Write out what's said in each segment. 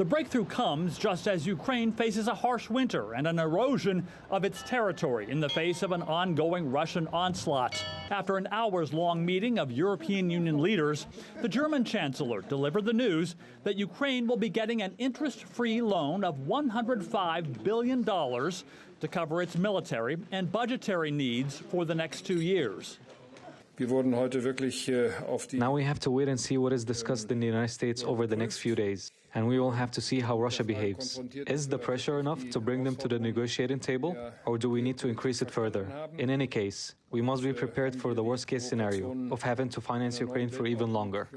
The breakthrough comes just as Ukraine faces a harsh winter and an erosion of its territory in the face of an ongoing Russian onslaught. After an hours-long meeting of European Union leaders, the German Chancellor delivered the news that Ukraine will be getting an interest-free loan of $105 billion to cover its military and budgetary needs for the next 2 years. Now we have to wait and see what is discussed in the United States over the next few days, and we will have to see how Russia behaves. Is the pressure enough to bring them to the negotiating table, or do we need to increase it further? In any case, we must be prepared for the worst-case scenario of having to finance Ukraine for even longer.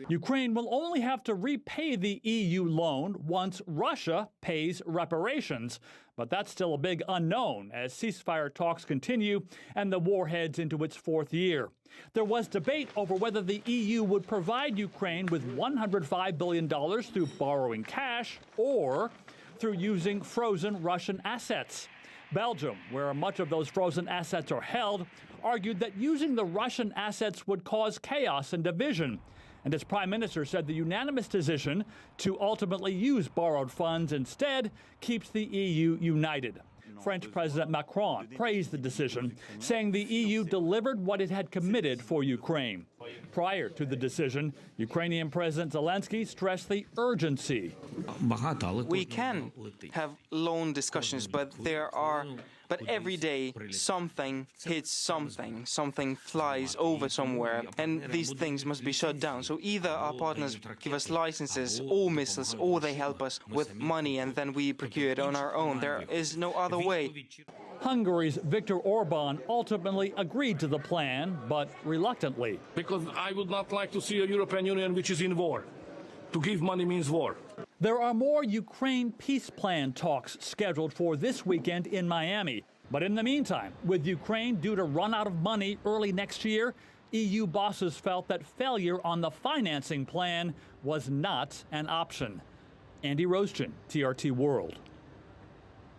Ukraine will only have to repay the EU loan once Russia pays reparations, but that's still a big unknown as ceasefire talks continue and the war heads into its 4th year. There was debate over whether the EU would provide Ukraine with $105 billion through borrowing cash or through using frozen Russian assets. Belgium, where much of those frozen assets are held, argued that using the Russian assets would cause chaos and division. And its prime minister said the unanimous decision to ultimately use borrowed funds instead keeps the EU united. French President Macron praised the decision, saying the EU delivered what it had committed for Ukraine. Prior to the decision, Ukrainian President Zelensky stressed the urgency. We can have loan discussions, but every day something hits something, something flies over somewhere, and these things must be shut down. So either our partners give us licenses or missiles, or they help us with money, and then we procure it on our own. There is no other way. Hungary's Viktor Orban ultimately agreed to the plan, but reluctantly. Because I would not like to see a European Union which is in war. To give money means war. There are more Ukraine peace plan talks scheduled for this weekend in Miami. But in the meantime, with Ukraine due to run out of money early next year, EU bosses felt that failure on the financing plan was not an option. Andy Roesgen, TRT World.